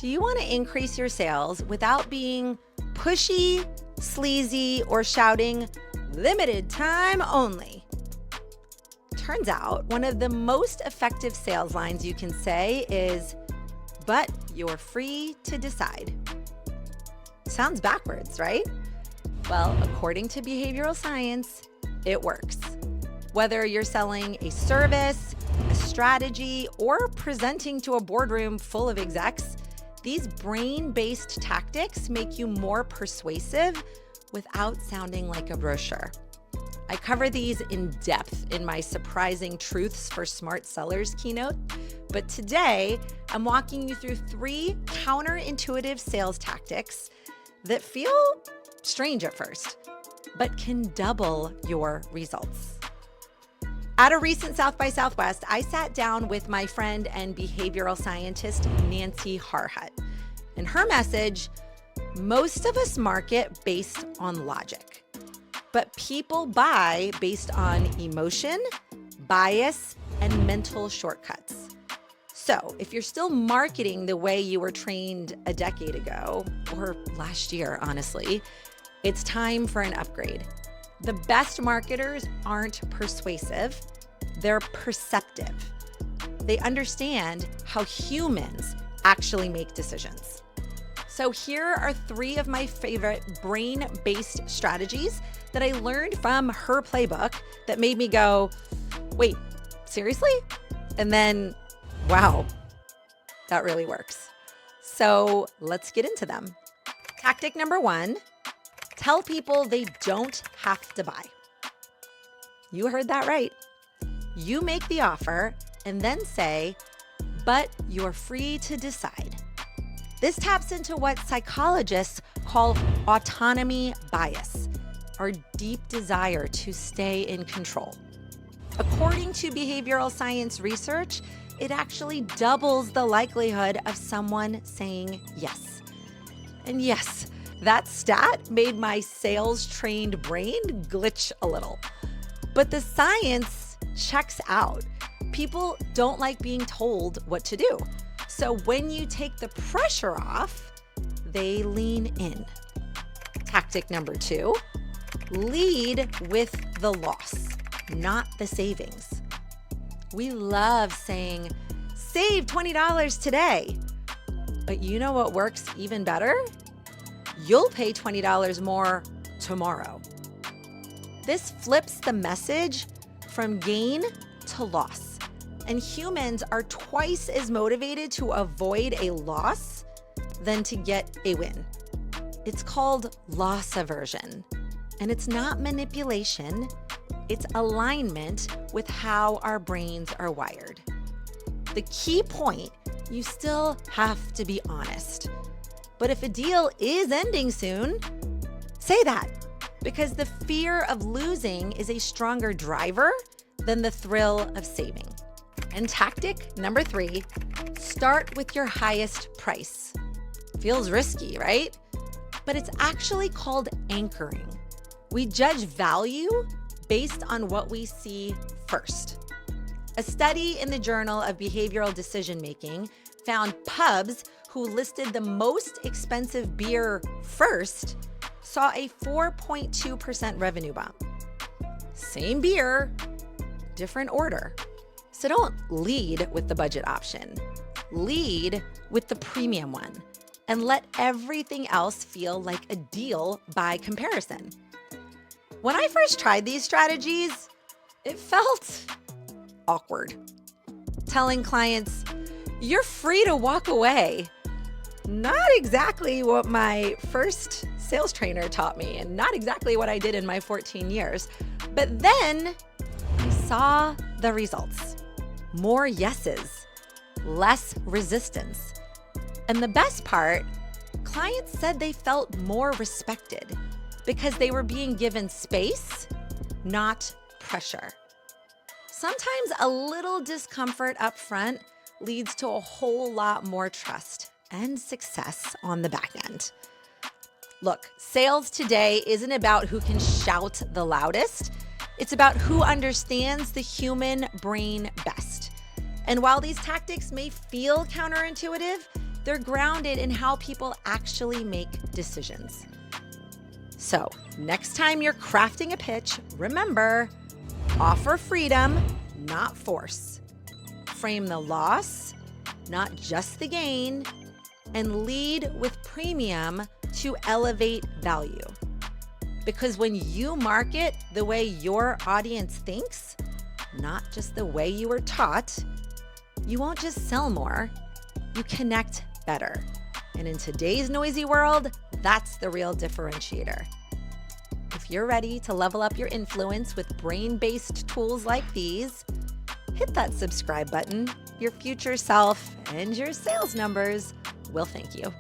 Do you want to increase your sales without being pushy, sleazy, or shouting, "Limited time only"? Turns out one of the most effective sales lines you can say is, "But you're free to decide." Sounds backwards, right? Well, according to behavioral science, it works. Whether you're selling a service, a strategy, or presenting to a boardroom full of execs, these brain-based tactics make you more persuasive without sounding like a brochure. I cover these in depth in my Surprising Truths for Smart Sellers keynote, but today I'm walking you through 3 counterintuitive sales tactics that feel strange at first, but can double your results. At a recent South by Southwest, I sat down with my friend and behavioral scientist, Nancy Harhut. And her message, most of us market based on logic, but people buy based on emotion, bias, and mental shortcuts. So if you're still marketing the way you were trained a decade ago, or last year, honestly, it's time for an upgrade. The best marketers aren't persuasive, they're perceptive. They understand how humans actually make decisions. So here are 3 of my favorite brain-based strategies that I learned from her playbook that made me go, wait, seriously? And then, wow, that really works. So let's get into them. Tactic number 1, tell people they don't have to buy. You heard that right. You make the offer and then say, "But you're free to decide." This taps into what psychologists call autonomy bias, our deep desire to stay in control. According to behavioral science research, it actually doubles the likelihood of someone saying yes. And yes, that stat made my sales-trained brain glitch a little. But the science checks out. People don't like being told what to do. So when you take the pressure off, they lean in. Tactic number 2, lead with the loss, not the savings. We love saying, "Save $20 today." But you know what works even better? You'll pay $20 more tomorrow. This flips the message from gain to loss. And humans are twice as motivated to avoid a loss than to get a win. It's called loss aversion. And it's not manipulation, it's alignment with how our brains are wired. The key point, you still have to be honest. But if a deal is ending soon, say that, because the fear of losing is a stronger driver than the thrill of saving. And tactic number 3, start with your highest price. Feels risky, right? But it's actually called anchoring. We judge value based on what we see first. A study in the Journal of Behavioral Decision Making found pubs who listed the most expensive beer first saw a 4.2% revenue bump. Same beer, different order. So don't lead with the budget option. Lead with the premium one and let everything else feel like a deal by comparison. When I first tried these strategies, it felt awkward. Telling clients, "You're free to walk away." Not exactly what my first sales trainer taught me, and not exactly what I did in my 14 years. But then I saw the results. More yeses, less resistance. And the best part, clients said they felt more respected because they were being given space, not pressure. Sometimes a little discomfort up front leads to a whole lot more trust and success on the back end. Look, sales today isn't about who can shout the loudest. It's about who understands the human brain best. And while these tactics may feel counterintuitive, They're grounded in how people actually make decisions. So, next time you're crafting a pitch, remember, offer freedom, not force. Frame the loss, not just the gain, and lead with premium to elevate value. Because when you market the way your audience thinks, not just the way you were taught, you won't just sell more, you connect better. And in today's noisy world, that's the real differentiator. If you're ready to level up your influence with brain-based tools like these, hit that subscribe button. Your future self and your sales numbers will thank you.